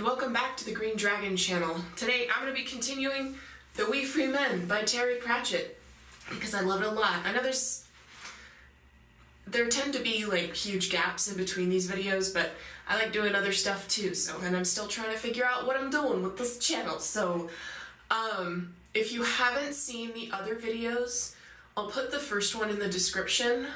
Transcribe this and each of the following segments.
welcome back to the Green Dragon channel. Today I'm going to be continuing The We Free Men by Terry Pratchett because I love it a lot. I know there tend to be like huge gaps in between these videos, but I like doing other stuff too, and I'm still trying to figure out what I'm doing with this channel. So if you haven't seen the other videos, I'll put the first one in the description.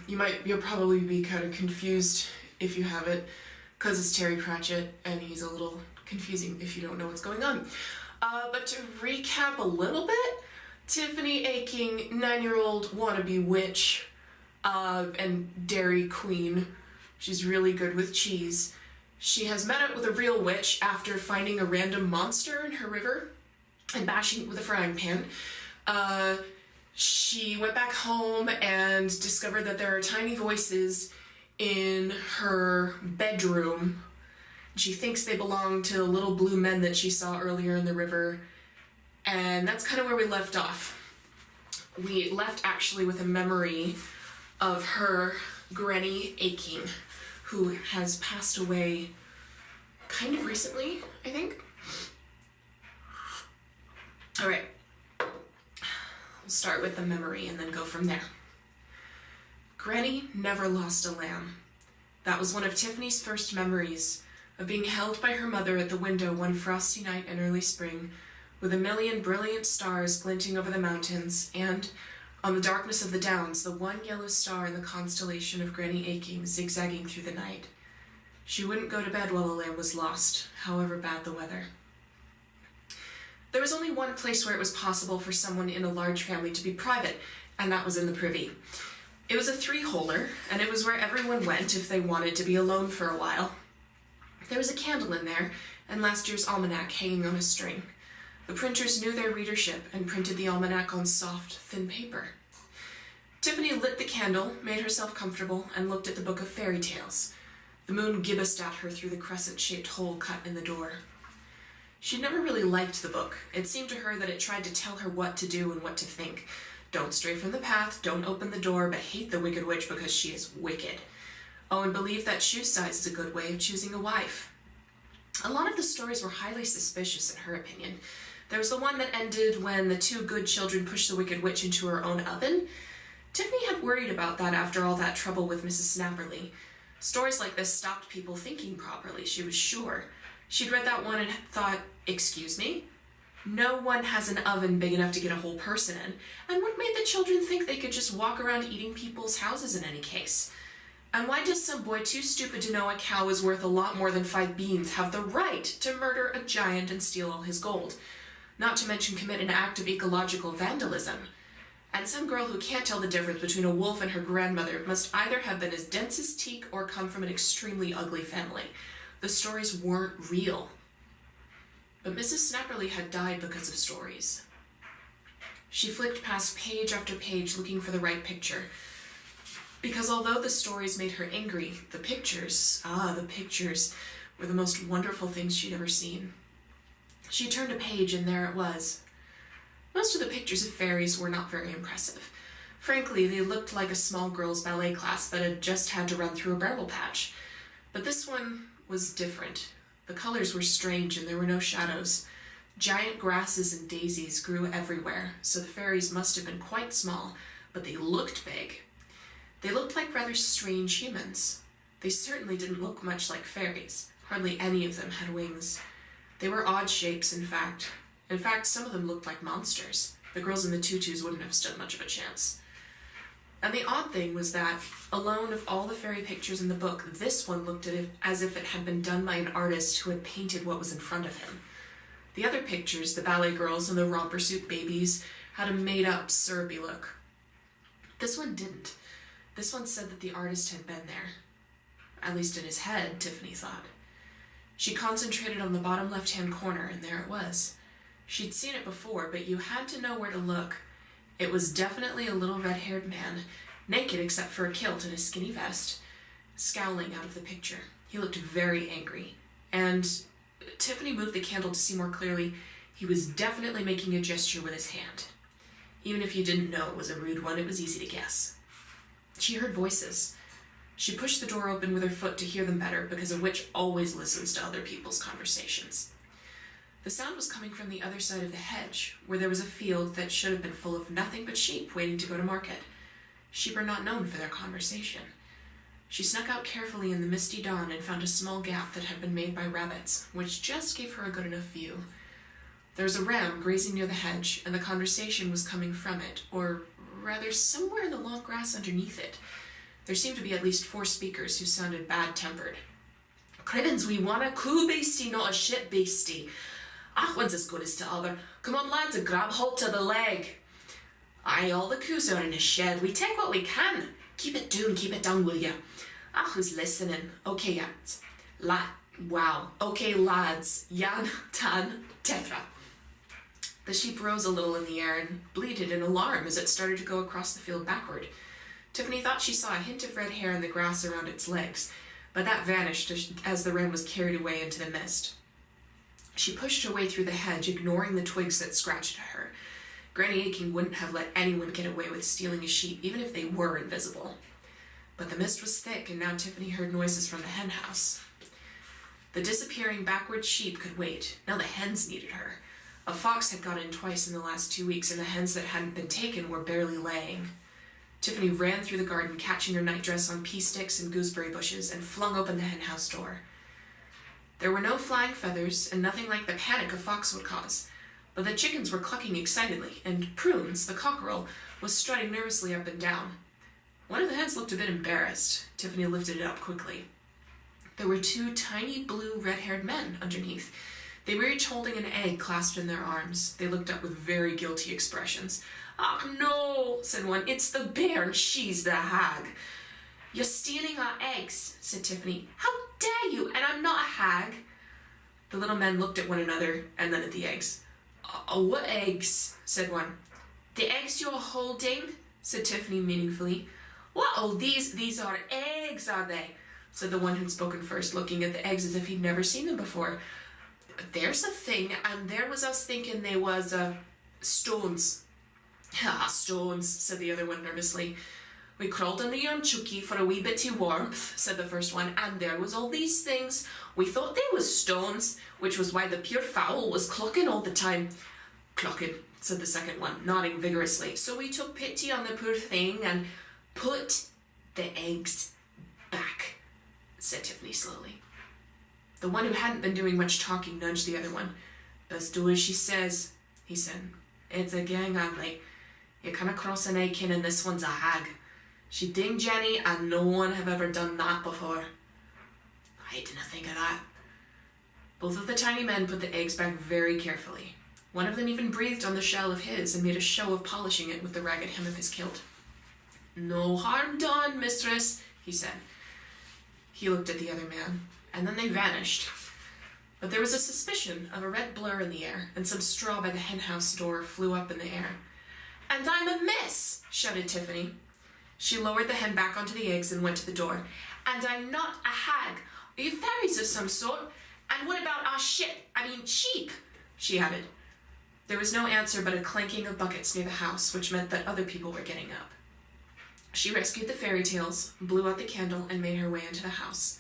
You'll probably be kind of confused if you haven't, because it's Terry Pratchett and he's a little confusing if you don't know what's going on. But to recap a little bit, Tiffany Aching, 9-year-old wannabe witch and dairy queen. She's really good with cheese. She has met up with a real witch after finding a random monster in her river and bashing it with a frying pan. She went back home and discovered that there are tiny voices in her bedroom. She thinks they belong to the little blue men that she saw earlier in the river, and that's kind of where we left off. We left actually with a memory of her Granny Aching, who has passed away kind of recently, I think. All right, we'll start with the memory and then go from there. Granny never lost a lamb. That was one of Tiffany's first memories, of being held by her mother at the window one frosty night in early spring, with a million brilliant stars glinting over the mountains, and, on the darkness of the downs, the one yellow star in the constellation of Granny Aching zigzagging through the night. She wouldn't go to bed while the lamb was lost, however bad the weather. There was only one place where it was possible for someone in a large family to be private, and that was in the privy. It was a 3-holer, and it was where everyone went if they wanted to be alone for a while. There was a candle in there, and last year's almanac hanging on a string. The printers knew their readership and printed the almanac on soft, thin paper. Tiffany lit the candle, made herself comfortable, and looked at the book of fairy tales. The moon gibbosed at her through the crescent-shaped hole cut in the door. She'd never really liked the book. It seemed to her that it tried to tell her what to do and what to think. Don't stray from the path, don't open the door, but hate the wicked witch because she is wicked. Oh, and believe that shoe size is a good way of choosing a wife. A lot of the stories were highly suspicious in her opinion. There was the one that ended when the 2 good children pushed the wicked witch into her own oven. Tiffany had worried about that after all that trouble with Mrs. Snapperly. Stories like this stopped people thinking properly, she was sure. She'd read that one and thought, excuse me? No one has an oven big enough to get a whole person in, and what made the children think they could just walk around eating people's houses in any case? And why does some boy too stupid to know a cow is worth a lot more than 5 beans have the right to murder a giant and steal all his gold? Not to mention commit an act of ecological vandalism. And some girl who can't tell the difference between a wolf and her grandmother must either have been as dense as teak or come from an extremely ugly family. The stories weren't real. But Mrs. Snapperly had died because of stories. She flicked past page after page looking for the right picture. Because although the stories made her angry, the pictures were the most wonderful things she'd ever seen. She turned a page and there it was. Most of the pictures of fairies were not very impressive. Frankly, they looked like a small girl's ballet class that had just had to run through a bramble patch. But this one was different. The colors were strange and there were no shadows. Giant grasses and daisies grew everywhere, so the fairies must have been quite small, but they looked big. They looked like rather strange humans. They certainly didn't look much like fairies. Hardly any of them had wings. They were odd shapes, in fact. In fact, some of them looked like monsters. The girls in the tutus wouldn't have stood much of a chance. And the odd thing was that, alone of all the fairy pictures in the book, this one looked as if it had been done by an artist who had painted what was in front of him. The other pictures, the ballet girls and the romper suit babies, had a made-up, syrupy look. This one didn't. This one said that the artist had been there. At least in his head, Tiffany thought. She concentrated on the bottom left-hand corner, and there it was. She'd seen it before, but you had to know where to look. It was definitely a little red-haired man, naked except for a kilt and a skinny vest, scowling out of the picture. He looked very angry, and Tiffany moved the candle to see more clearly. He was definitely making a gesture with his hand. Even if you didn't know it was a rude one, it was easy to guess. She heard voices. She pushed the door open with her foot to hear them better, because a witch always listens to other people's conversations. The sound was coming from the other side of the hedge, where there was a field that should have been full of nothing but sheep waiting to go to market. Sheep are not known for their conversation. She snuck out carefully in the misty dawn and found a small gap that had been made by rabbits, which just gave her a good enough view. There was a ram grazing near the hedge, and the conversation was coming from it, or rather somewhere in the long grass underneath it. There seemed to be at least 4 speakers who sounded bad-tempered. "Cribbins, we want a coo beastie, not a shit beastie. One's as good as t'other. Come on, lads, and grab hold to the leg. Aye, all the coos are in the shed. We take what we can. Keep it down, will ya? Who's listening? Okay, lads. Okay, lads. Jan, Tan, Tetra." The sheep rose a little in the air and bleated in alarm as it started to go across the field backward. Tiffany thought she saw a hint of red hair in the grass around its legs, but that vanished as the ram was carried away into the mist. She pushed her way through the hedge, ignoring the twigs that scratched at her. Granny Aching wouldn't have let anyone get away with stealing a sheep, even if they were invisible. But the mist was thick, and now Tiffany heard noises from the hen house. The disappearing backward sheep could wait. Now the hens needed her. A fox had got in twice in the last 2 weeks, and the hens that hadn't been taken were barely laying. Tiffany ran through the garden, catching her nightdress on pea sticks and gooseberry bushes, and flung open the hen house door. There were no flying feathers, and nothing like the panic a fox would cause, but the chickens were clucking excitedly, and Prunes, the cockerel, was strutting nervously up and down. One of the hens looked a bit embarrassed. Tiffany lifted it up quickly. There were 2 tiny blue red-haired men underneath. They were each holding an egg clasped in their arms. They looked up with very guilty expressions. No," said one. "It's the bear and she's the hag." "You're stealing our eggs," said Tiffany. "How dare you? And I'm not a hag." The little men looked at one another and then at the eggs. What eggs?" said one. "The eggs you're holding," said Tiffany meaningfully. "What? Oh, these are eggs, are they?" said the one who'd spoken first, looking at the eggs as if he'd never seen them before. "There's a thing, and there was us thinking they was, stones." "Stones," said the other one nervously. "We crawled under your chooky for a wee bit of warmth," said the first one, "and there was all these things. We thought they was stones, which was why the pure fowl was clucking all the time." "Clucking," said the second one, nodding vigorously. "So we took pity on the poor thing and put the eggs back," said Tiffany slowly. The one who hadn't been doing much talking nudged the other one. "Best do as she says," he said. "It's a gang only. You canna cross an Aiken and this one's a hag. She dinged Jenny, and no one have ever done that before." "I didn't think of that." Both of the tiny men put the eggs back very carefully. One of them even breathed on the shell of his and made a show of polishing it with the ragged hem of his kilt. "No harm done, mistress," he said. He looked at the other man, and then they vanished. But there was a suspicion of a red blur in the air, and some straw by the henhouse door flew up in the air. "And I'm a miss!" shouted Tiffany. She lowered the hen back onto the eggs and went to the door. "And I'm not a hag. Are you fairies of some sort? And what about our sheep?" she added. There was no answer but a clanking of buckets near the house, which meant that other people were getting up. She rescued the fairy tales, blew out the candle, and made her way into the house.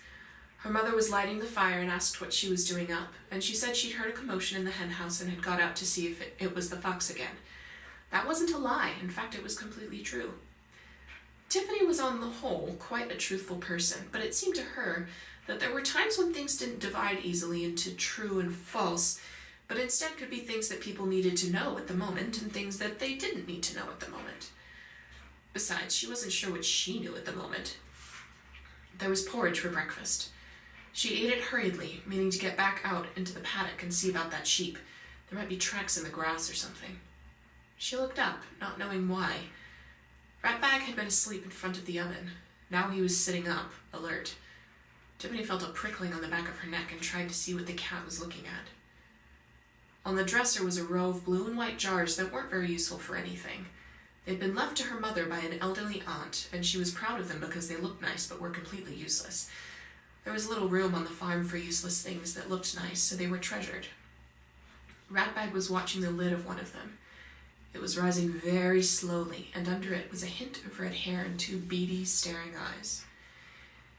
Her mother was lighting the fire and asked what she was doing up, and she said she'd heard a commotion in the hen house and had got out to see if it was the fox again. That wasn't a lie. In fact, it was completely true. Tiffany was on the whole quite a truthful person, but it seemed to her that there were times when things didn't divide easily into true and false, but instead could be things that people needed to know at the moment and things that they didn't need to know at the moment. Besides, she wasn't sure what she knew at the moment. There was porridge for breakfast. She ate it hurriedly, meaning to get back out into the paddock and see about that sheep. There might be tracks in the grass or something. She looked up, not knowing why. Ratbag had been asleep in front of the oven. Now he was sitting up, alert. Tiffany felt a prickling on the back of her neck and tried to see what the cat was looking at. On the dresser was a row of blue and white jars that weren't very useful for anything. They'd been left to her mother by an elderly aunt, and she was proud of them because they looked nice but were completely useless. There was little room on the farm for useless things that looked nice, so they were treasured. Ratbag was watching the lid of one of them. It was rising very slowly, and under it was a hint of red hair and two beady, staring eyes.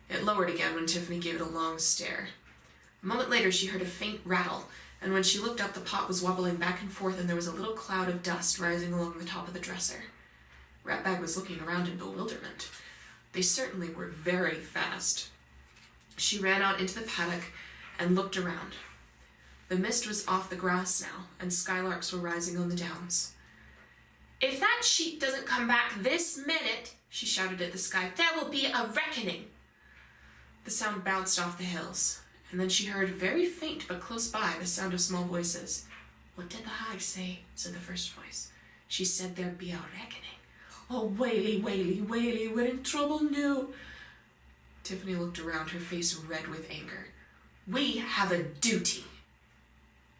It lowered again when Tiffany gave it a long stare. A moment later, she heard a faint rattle, and when she looked up, the pot was wobbling back and forth, and there was a little cloud of dust rising along the top of the dresser. Ratbag was looking around in bewilderment. They certainly were very fast. She ran out into the paddock and looked around. The mist was off the grass now, and skylarks were rising on the downs. "If that sheep doesn't come back this minute," she shouted at the sky, "there will be a reckoning." The sound bounced off the hills, and then she heard, very faint but close by, the sound of small voices. "What did the hag say?" said the first voice. "She said there'd be a reckoning." "Oh, Whaley, Whaley, Whaley, we're in trouble now." Tiffany looked around, her face red with anger. "We have a duty,"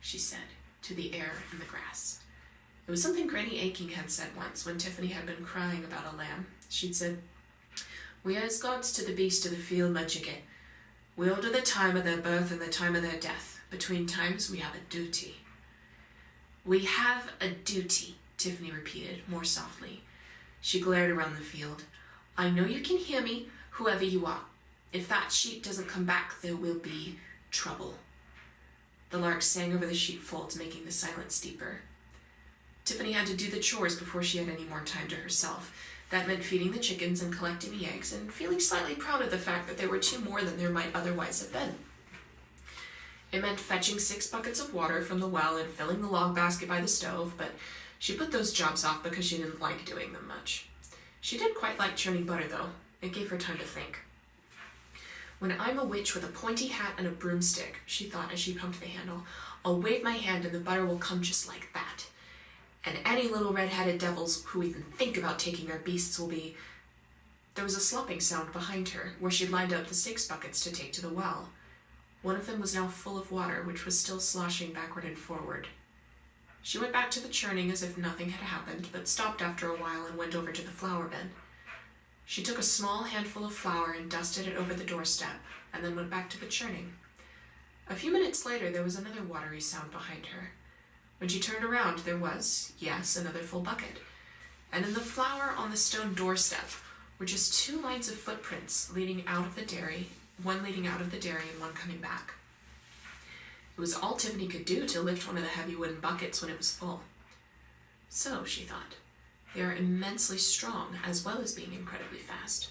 she said, to the air and the grass. It was something Granny Aching had said once, when Tiffany had been crying about a lamb. She'd said, "We are as gods to the beast of the field, Mudgegit. We order the time of their birth and the time of their death. Between times, we have a duty." "We have a duty," Tiffany repeated, more softly. She glared around the field. "I know you can hear me, whoever you are. If that sheep doesn't come back, there will be trouble." The lark sang over the sheepfolds, making the silence deeper. Tiffany had to do the chores before she had any more time to herself. That meant feeding the chickens and collecting the eggs, and feeling slightly proud of the fact that there were 2 more than there might otherwise have been. It meant fetching 6 buckets of water from the well and filling the log basket by the stove, but she put those jobs off because she didn't like doing them much. She did quite like churning butter, though. It gave her time to think. "When I'm a witch with a pointy hat and a broomstick," she thought as she pumped the handle, "I'll wave my hand and the butter will come just like that. And any little red-headed devils who even think about taking our beasts will be..." There was a slopping sound behind her, where she'd lined up the 6 buckets to take to the well. One of them was now full of water, which was still sloshing backward and forward. She went back to the churning as if nothing had happened, but stopped after a while and went over to the flour bin. She took a small handful of flour and dusted it over the doorstep, and then went back to the churning. A few minutes later, there was another watery sound behind her. When she turned around, there was, yes, another full bucket. And in the flour on the stone doorstep were just 2 lines of footprints leading out of the dairy, one leading out of the dairy and one coming back. It was all Tiffany could do to lift one of the heavy wooden buckets when it was full. So, she thought, they are immensely strong as well as being incredibly fast.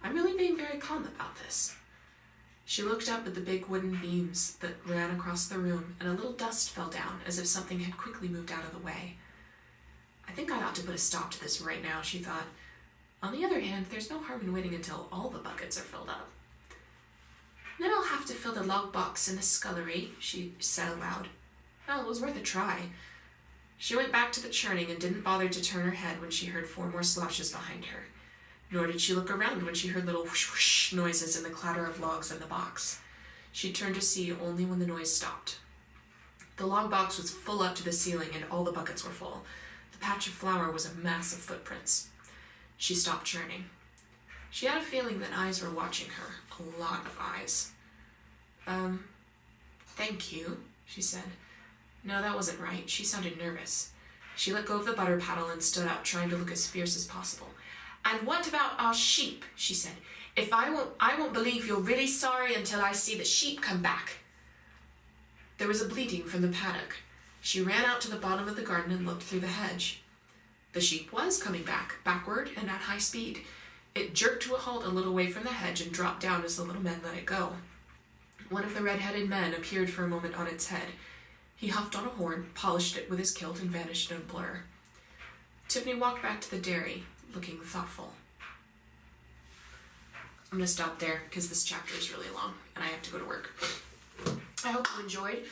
I'm really being very calm about this. She looked up at the big wooden beams that ran across the room, and a little dust fell down as if something had quickly moved out of the way. "I think I ought to put a stop to this right now," she thought. "On the other hand, there's no harm in waiting until all the buckets are filled up." "Then I'll have to fill the log box in the scullery," she said aloud. Well, it was worth a try. She went back to the churning and didn't bother to turn her head when she heard 4 more sloshes behind her. Nor did she look around when she heard little whoosh whoosh noises and the clatter of logs in the box. She turned to see only when the noise stopped. The log box was full up to the ceiling and all the buckets were full. The patch of flour was a mass of footprints. She stopped churning. She had a feeling that eyes were watching her. A lot of eyes. Thank you," she said. No, that wasn't right. She sounded nervous. She let go of the butter paddle and stood up, trying to look as fierce as possible. "And what about our sheep?" she said. I won't believe you're really sorry until I see the sheep come back." There was a bleating from the paddock. She ran out to the bottom of the garden and looked through the hedge. The sheep was coming back, backward and at high speed. It jerked to a halt a little way from the hedge and dropped down as the little men let it go. One of the red-headed men appeared for a moment on its head. He huffed on a horn, polished it with his kilt, and vanished in a blur. Tiffany walked back to the dairy, looking thoughtful. I'm going to stop there because this chapter is really long and I have to go to work. I hope you enjoyed.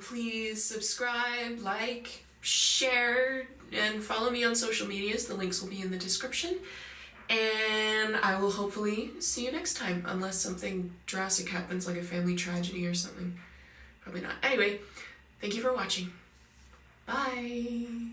Please subscribe, like, share, and follow me on social medias. The links will be in the description. And I will hopefully see you next time, unless something drastic happens, like a family tragedy or something. Probably not. Anyway, thank you for watching. Bye!